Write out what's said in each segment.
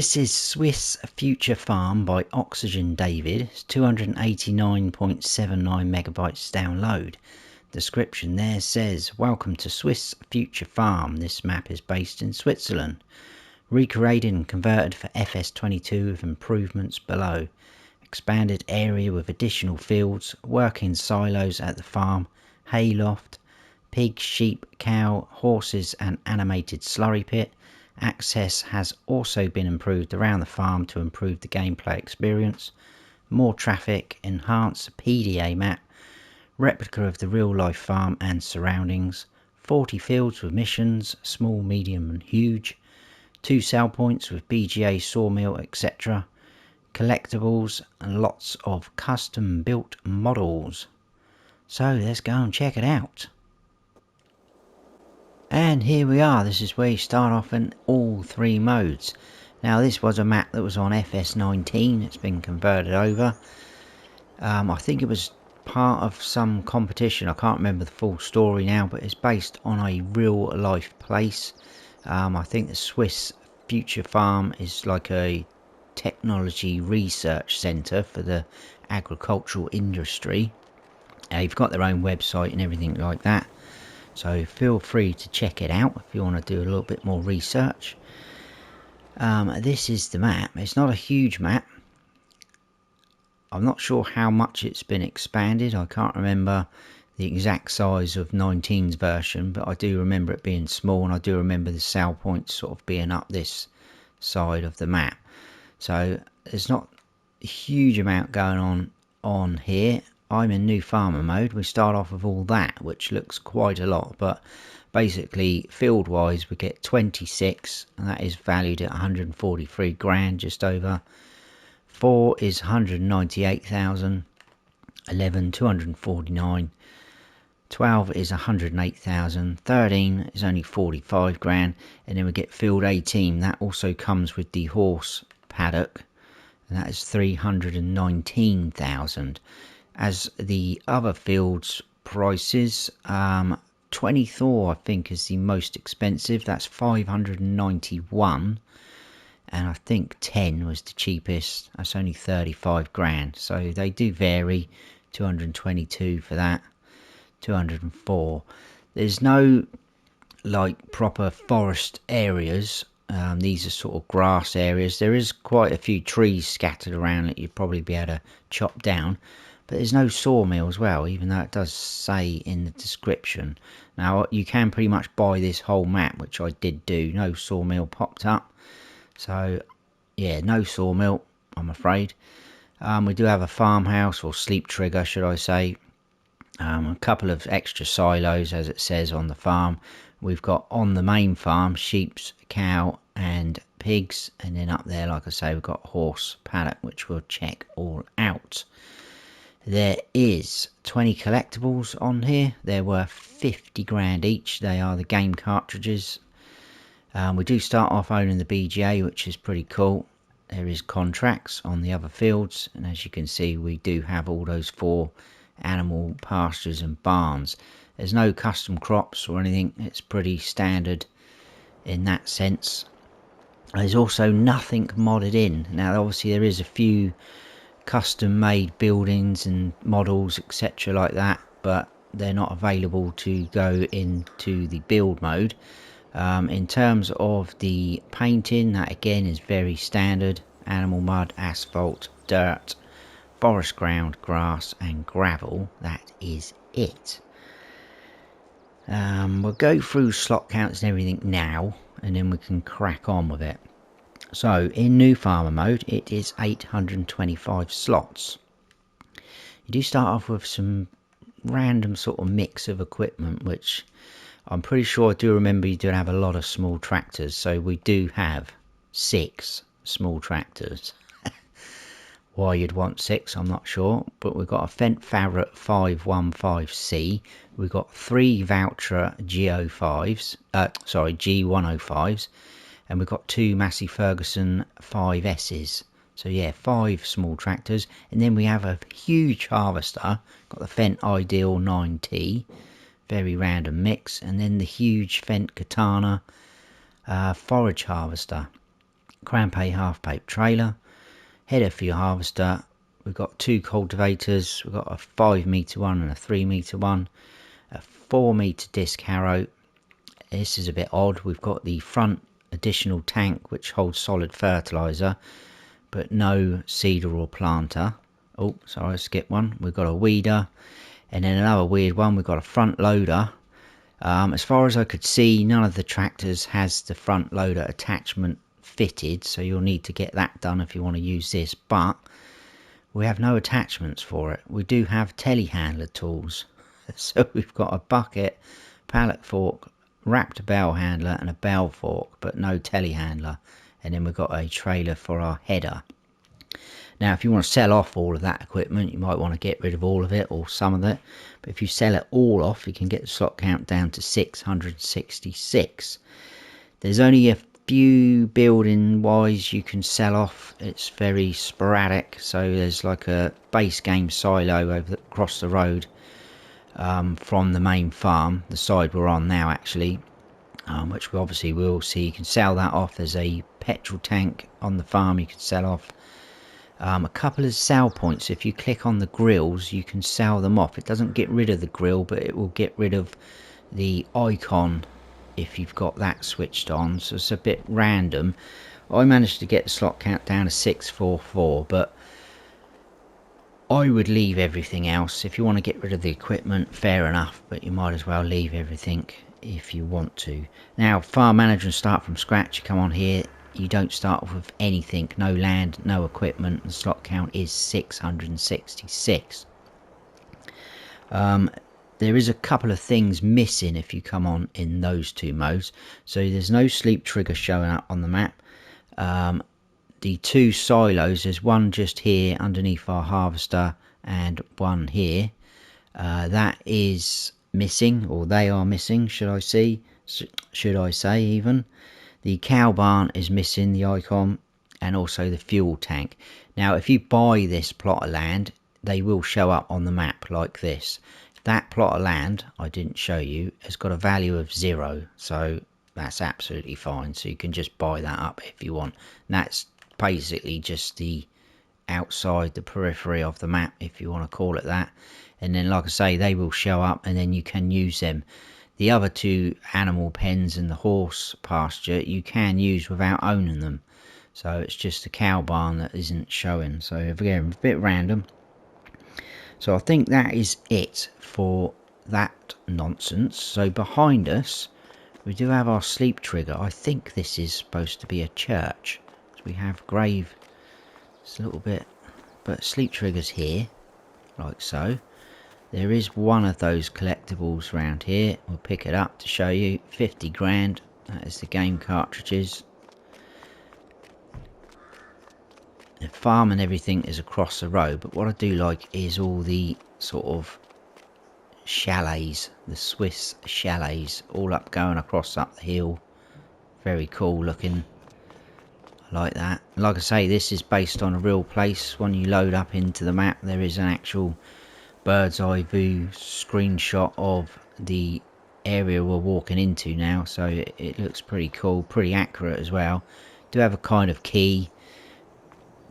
This is Swiss Future Farm by Oxygendavid. It's 289.79 megabytes download. Description there says, welcome to Swiss Future Farm. This map is based in Switzerland. Recreated and converted for FS22 with improvements below. Expanded area with additional fields, working silos at the farm, hay loft, pig, sheep, cow, horses and animated slurry pit. Access has also been improved around the farm to improve the gameplay experience. More traffic, enhanced PDA map, replica of the real life farm and surroundings, 40 fields with missions, small, medium and huge, 2 sell points with BGA, sawmill, etc. Collectables and lots of custom built models. So let's go and check it out. And here we are. This is where you start off in all 3 modes. Now this was a map that was on FS19. It's been converted over. I think it was part of some competition. I can't remember the full story now, but it's based on a real life place. I think the Swiss Future Farm is like a technology research centre for the agricultural industry. They've got their own website and everything like that. So feel free to check it out if you want to do a little bit more research. This is the map. It's not a huge map. I'm not sure how much it's been expanded. I can't remember the exact size of 19's version, but I do remember it being small, and I do remember the sell points sort of being up this side of the map. So there's not a huge amount going on here. I'm in new farmer mode. We start off with all that, which looks quite a lot, but basically field wise we get 26, and that is valued at 143 grand, just over. 4 is 198,000, 11 249, 12 is 108,000, 13 is only 45 grand, and then we get field 18. That also comes with the horse paddock, and that is 319,000. As the other fields prices, 24 I think is the most expensive. That's 591, and I think 10 was the cheapest. That's only 35 grand. So they do vary. 222 for that, 204. There's no like proper forest areas. These are sort of grass areas. There is quite a few trees scattered around that you'd probably be able to chop down. But there's no sawmill as well, even though it does say in the description. Now you can pretty much buy this whole map, which I did do. No sawmill popped up. So yeah, no sawmill, I'm afraid. We do have a farmhouse, or sleep trigger should I say. A couple of extra silos, as it says on the farm. We've got on the main farm sheep, cow and pigs, and then up there, like I say, we've got horse paddock, which we'll check all out. There is 20 collectibles on here. They're worth 50 grand each. They are the game cartridges. We do start off owning the BGA, which is pretty cool. There is contracts on the other fields, and as you can see, we do have all those 4 animal pastures and barns. There's no custom crops or anything. It's pretty standard in that sense. There's also nothing modded in. Now obviously there is a few custom made buildings and models etc like that, but they're not available to go into the build mode. In terms of the painting, that again is very standard: animal mud, asphalt, dirt, forest ground, grass and gravel. That is it. We'll go through slot counts and everything now, and then we can crack on with it. So in new farmer mode, it is 825 slots. You do start off with some random sort of mix of equipment, which I'm pretty sure I do remember you do have a lot of small tractors. So we do have 6 small tractors. Why you'd want 6, I'm not sure. But we've got a Fendt Farrat 515C. We've got 3 Voucher G105s. And we've got 2 Massey Ferguson 5S's. So yeah, 5 small tractors. And then we have a huge harvester. Got the Fendt Ideal 9T. Very random mix. And then the huge Fendt Katana forage harvester. crampe half pipe trailer, header for your harvester. We've got 2 cultivators, we've got a 5 metre one and a 3 metre one, a 4 metre disc harrow. This is a bit odd, we've got the front additional tank which holds solid fertiliser but no seeder or planter. Oh, sorry, I skipped one. We've got a weeder, and then another weird one, we've got a front loader. As far as I could see, none of the tractors has the front loader attachment fitted, so you'll need to get that done if you want to use this, but we have no attachments for it. We do have telehandler tools. So we've got a bucket, pallet fork, wrapped bell handler and a bell fork, but no telehandler. And then we've got a trailer for our header. Now if you want to sell off all of that equipment, you might want to get rid of all of it or some of it, but if you sell it all off, you can get the slot count down to 666. There's only a few building wise you can sell off. It's very sporadic, so there's like a base game silo across the road from the main farm, the side we're on now actually, which we obviously will see. You can sell that off. There's a petrol tank on the farm you can sell off. A couple of sell points, if you click on the grills you can sell them off. It doesn't get rid of the grill, but it will get rid of the icon if you've got that switched on, so it's a bit random. I managed to get the slot count down to 644, but I would leave everything else. If you want to get rid of the equipment, fair enough, but you might as well leave everything if you want to. Now, farm manager and start from scratch. You come on here, you don't start off with anything, no land, no equipment. The slot count is 666. There is a couple of things missing if you come on in those 2 modes. So there's no sleep trigger showing up on the map. The 2 silos, there's one just here underneath our harvester and one here. That is missing, or they are missing, should I say even. The cow barn is missing, the icon, and also the fuel tank. Now if you buy this plot of land, they will show up on the map like this. That plot of land I didn't show you has got a value of 0, so that's absolutely fine. So you can just buy that up if you want. And that's basically just the outside, the periphery of the map, if you want to call it that. And then like I say, they will show up and then you can use them. The other 2 animal pens and the horse pasture you can use without owning them. So it's just the cow barn that isn't showing. So again, a bit random. So I think that is it for that nonsense. So behind us we do have our sleep trigger. I think this is supposed to be a church. So we have grave, it's a little bit, but sleep triggers here, like so. There is one of those collectibles around here. We'll pick it up to show you. 50 grand. That is the game cartridges. The farm and everything is across the road, but what I do like is all the sort of chalets, the Swiss chalets, all up going across up the hill. Very cool looking. I like that. Like I say, this is based on a real place. When you load up into the map, there is an actual bird's eye view screenshot of the area we're walking into now, so it looks pretty cool, pretty accurate as well. Do have a kind of key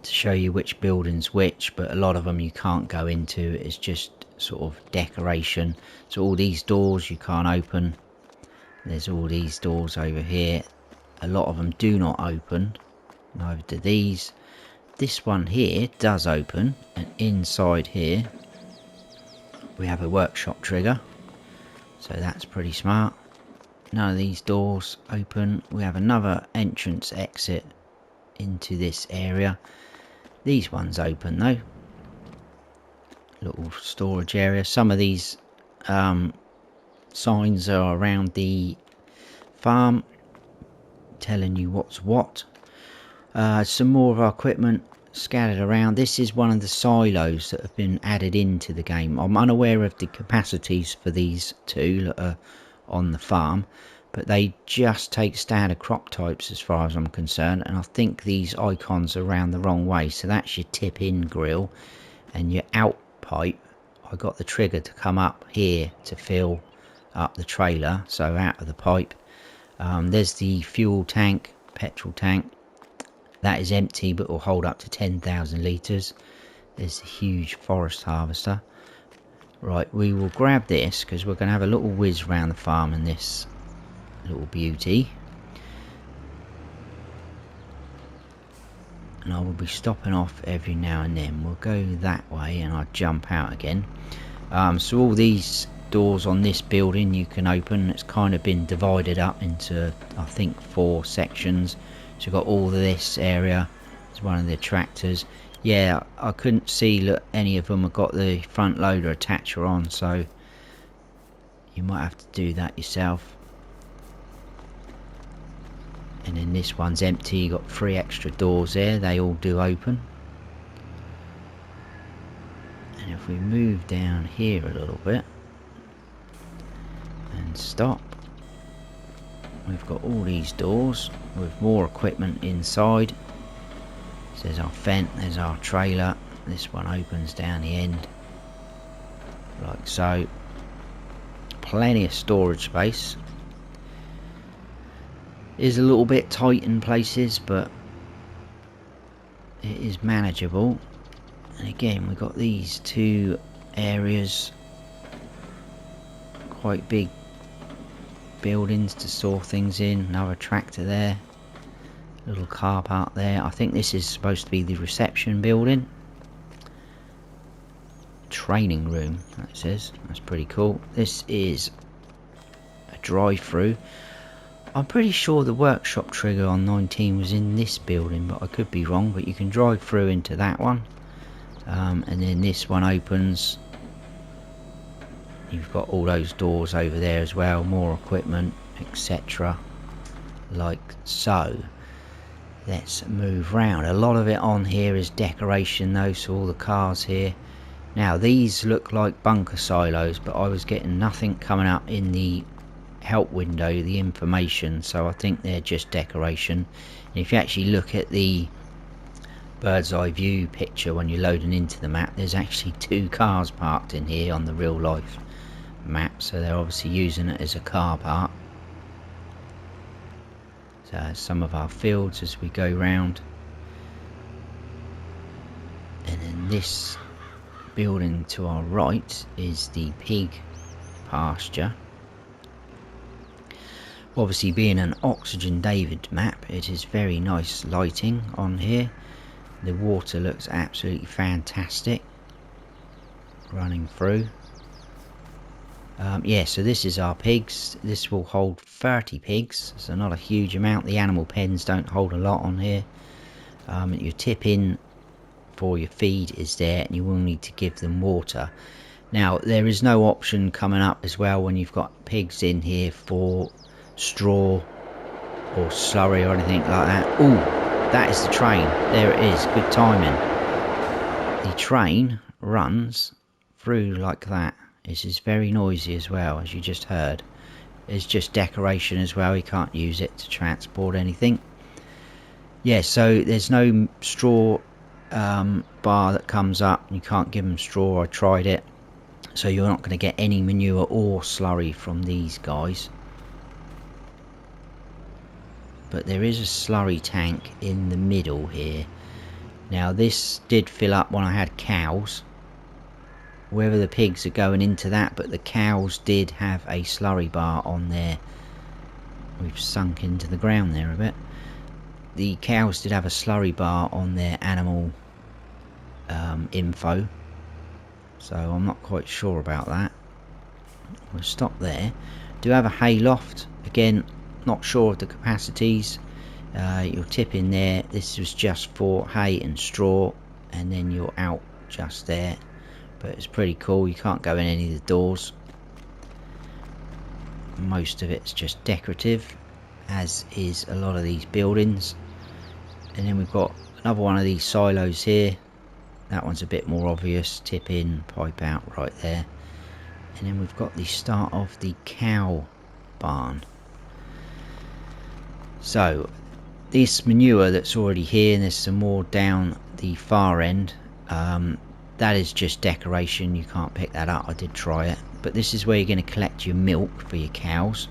to show you which building's which, but a lot of them you can't go into. It's just sort of decoration. So all these doors you can't open. There's all these doors over here. A lot of them do not open, neither do these. This one here does open, and inside here we have a workshop trigger, so that's pretty smart. None of these doors open. We have another entrance exit into this area. These ones open though. Little storage area. Some of these signs are around the farm telling you what's what. Some more of our equipment scattered around. This is one of the silos that have been added into the game. I'm unaware of the capacities for these 2 that are on the farm, but they just take standard crop types as far as I'm concerned, and I think these icons are around the wrong way. So that's your tip in grill, and your out pipe, I got the trigger to come up here to fill up the trailer, so out of the pipe. There's the fuel tank, petrol tank. That is empty, but will hold up to 10,000 litres. There's a huge forest harvester. Right, we will grab this because we're going to have a little whiz around the farm in this little beauty. And I will be stopping off every now and then. We'll go that way and I'll jump out again. So all these doors on this building you can open. It's kind of been divided up into, I think, 4 sections. So you've got all of this area. It's one of the tractors. Yeah, I couldn't see look, any of them have got the front loader attacher on, so you might have to do that yourself. And then this one's empty. You got 3 extra doors there. They all do open. And if we move down here a little bit and stop, we've got all these doors with more equipment inside. So there's our vent, there's our trailer. This one opens down the end like so. Plenty of storage space. Is a little bit tight in places, but it is manageable. And again, we've got these 2 areas, quite big buildings to store things in. Another tractor there, little car park there. I think this is supposed to be the reception building. Training room, that says. That's pretty cool. This is a drive-through. I'm pretty sure the workshop trigger on 19 was in this building, but I could be wrong. But you can drive through into that one. And then this one opens. You've got all those doors over there as well, more equipment, etc. like so. Let's move round. A lot of it on here is decoration though, so all the cars here. Now these look like bunker silos, but I was getting nothing coming up in the help window, the information, so I think they're just decoration. And if you actually look at the bird's eye view picture when you're loading into the map, there's actually 2 cars parked in here on the real life map, so they're obviously using it as a car park. So some of our fields as we go round, and then this building to our right is the pig pasture. Obviously, being an Oxygendavid map, it is very nice lighting on here. The water looks absolutely fantastic running through. Yeah, so this is our pigs. This will hold 30 pigs, so not a huge amount. The animal pens don't hold a lot on here. Your tip in for your feed is there, and you will need to give them water. Now, there is no option coming up as well when you've got pigs in here for straw or slurry or anything like that. Ooh, that is the train. There it is. Good timing. The train runs through like that. This is very noisy as well, as you just heard. It's just decoration as well. You can't use it to transport anything. Yeah, so there's no straw bar that comes up. You can't give them straw. I tried it. So you're not going to get any manure or slurry from these guys. But there is a slurry tank in the middle here. Now this did fill up when I had cows. Whether the pigs are going into that, but the cows did have a slurry bar on there. We've sunk into the ground there a bit. The cows did have a slurry bar on their animal info. So I'm not quite sure about that. We'll stop there. Do have a hay loft. Again, not sure of the capacities. You'll tip in there. This was just for hay and straw, and then you're out just there. But it's pretty cool. You can't go in any of the doors. Most of it's just decorative, as is a lot of these buildings. And then we've got another one of these silos here. That one's a bit more obvious. Tip in, pipe out right there. And then we've got the start of the cow barn. So this manure that's already here, and there's some more down the far end, that is just decoration. You can't pick that up. I did try it, but this is where you're going to collect your milk for your cows.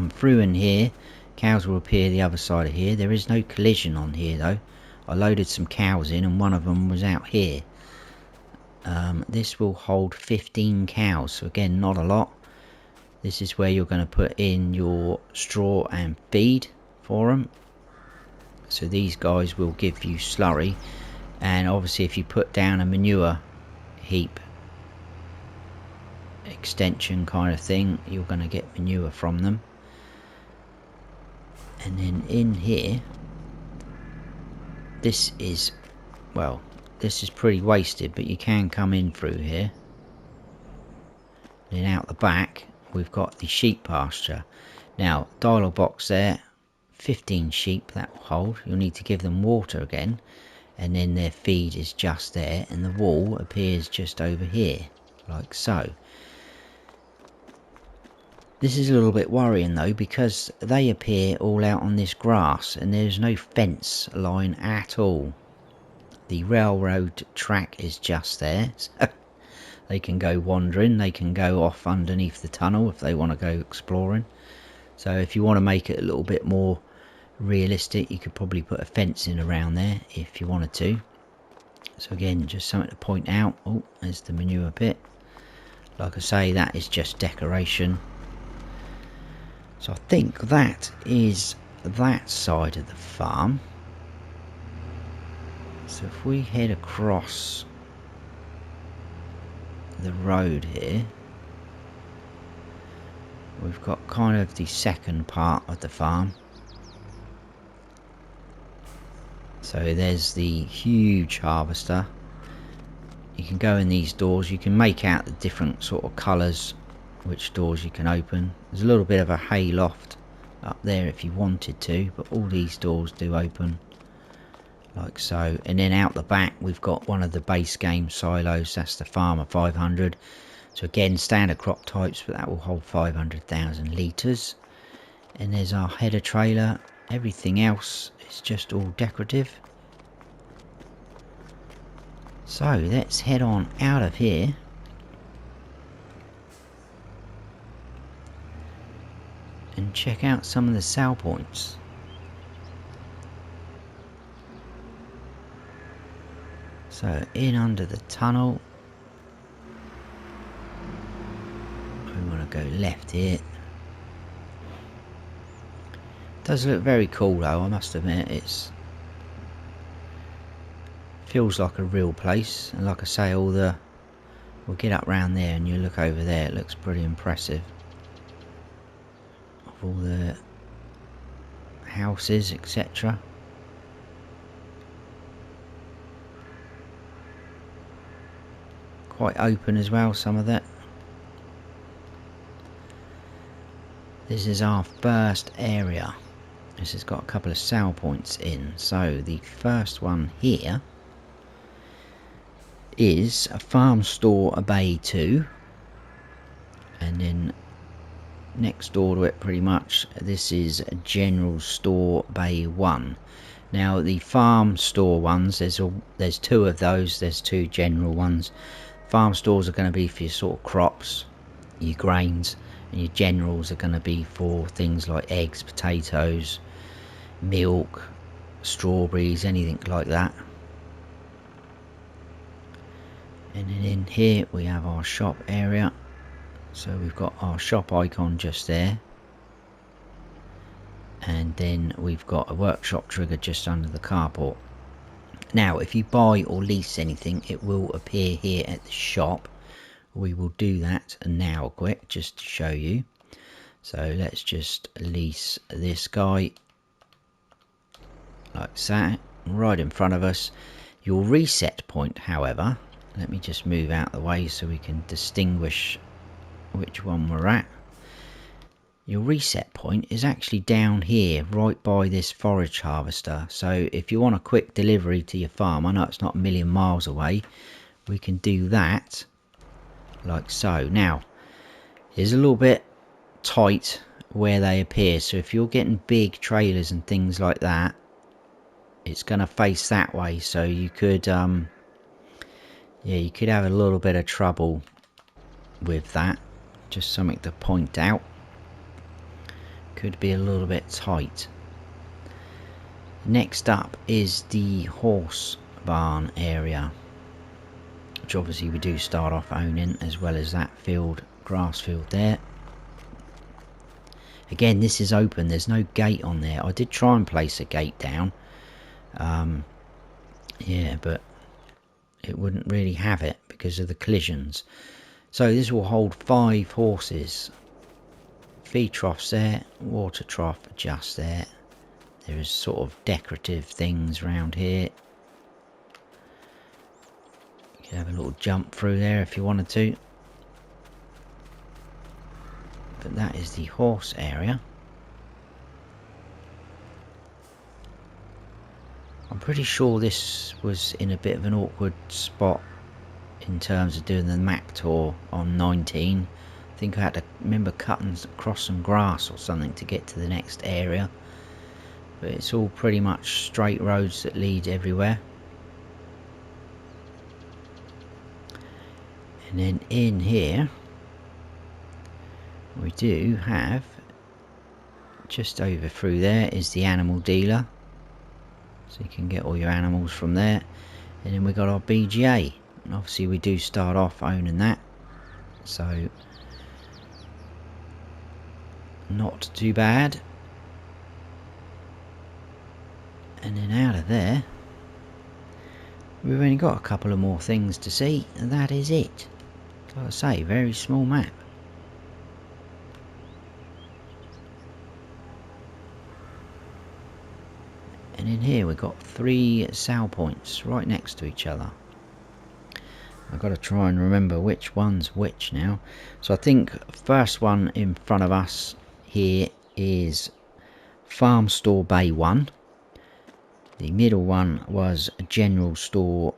Through in here, Cows will appear the other side of here. There is no collision on here though. I loaded some cows in and one of them was out here. This will hold 15 cows, so again not a lot. This is where you're going to put in your straw and feed for them. So these guys will give you slurry, and obviously if you put down a manure heap extension kind of thing, you're going to get manure from them. And then in here, this is, well, this is pretty wasted, but you can come in through here. Then out the back we've got the sheep pasture. Now dialogue box there, 15 sheep that will hold. You'll need to give them water again, and then their feed is just there, and the wall appears just over here like so. This is a little bit worrying though, because they appear all out on this grass and there's no fence line at all. The railroad track is just there, so they can go wandering, they can go off underneath the tunnel if they want to go exploring. So if you want to make it a little bit more realistic, you could probably put a fence in around there if you wanted to. So again, just something to point out. Oh, there's the manure pit. Like I say, that is just decoration. So I think that is that side of the farm. So if we head across the road here, we've got kind of the second part of the farm. So there's the huge harvester. You can go in these doors, you can make out the different sort of colours which doors you can open. There's a little bit of a hay loft up there if you wanted to, but all these doors do open like so. And then out the back we've got one of the base game silos, that's the Farmer 500. So again, standard crop types, but that will hold 500,000 litres. And there's our header trailer. Everything else is just all decorative. So let's head on out of here. And check out some of the sell points. So in under the tunnel, we want to go left here. Does look very cool though, I must admit. It's feels like a real place, and like I say, all the, we'll get up round there and you look over there, it looks pretty impressive. All the houses, etc. Quite open as well, some of that. This is our first area. This has got a couple of sell points in. So the first one here is a farm store, a bay 2, and then next door to it pretty much, this is a general store bay 1. Now the farm store ones, there's two of those, there's two general ones. Farm stores are going to be for your sort of crops, your grains, and your generals are going to be for things like eggs, potatoes, milk, strawberries, anything like that. And then in here we have our shop area. So we've got our shop icon just there, and then we've got a workshop trigger just under the carport. Now if you buy or lease anything, it will appear here at the shop. We will do that now quick just to show you. So let's just lease this guy like that, right in front of us. Your reset point, however, let me just move out the way so we can distinguish which one we're at. Your reset point is actually down here right by this forage harvester. So if you want a quick delivery to your farm, I know it's not a million miles away, we can do that like so. Now it's a little bit tight where they appear, so if you're getting big trailers and things like that, it's going to face that way, so you could yeah, you could have a little bit of trouble with that. Just something to point out. could be a little bit tight. Next up is the horse barn area, which obviously we do start off owning, as well as that field, grass field there. Again, this is open, there's no gate on there. I did try and place a gate down, yeah, but it wouldn't really have it because of the collisions. So this will hold 5 horses. Feed troughs there, water trough just there. There is sort of decorative things around here. You can have a little jump through there if you wanted to. But that is the horse area. I'm pretty sure this was in a bit of an awkward spot in terms of doing the map tour on 19. I think I had to remember cutting across some grass or something to get to the next area. But it's all pretty much straight roads that lead everywhere. And then in here we do have, just over through there is the animal dealer. So you can get all your animals from there. And then we got our BGA. And obviously we do start off owning that. So not too bad. And then out of there we've only got a couple of more things to see, and that is it. Like I say, very small map. And in here we've got 3 sell points right next to each other. I've got to try and remember which one's which now. So I think first one in front of us here is Farm Store Bay 1. The middle one was a general store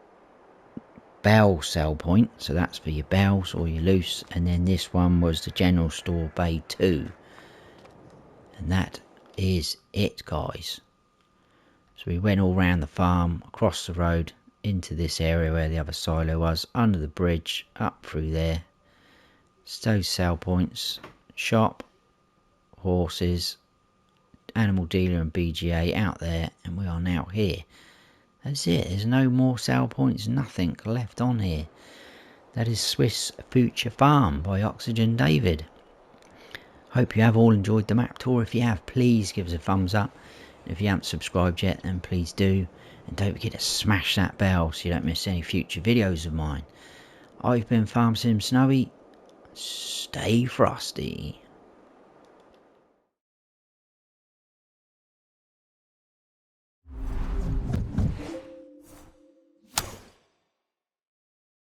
bell sell point, so that's for your bells or your loose. And then this one was the general store Bay 2. And that is it, guys. So we went all round the farm, across the road, into this area where the other silo was, under the bridge, up through there. Those sell points, shop, horses, animal dealer and BGA out there, and we are now here. That's it, there's no more sell points, nothing left on here. That is Swiss Future Farm by Oxygendavid. Hope you have all enjoyed the map tour. If you have, please give us a thumbs up. If you haven't subscribed yet, then please do. And don't forget to smash that bell so you don't miss any future videos of mine. I've been Farm Sim Snowy. Stay frosty.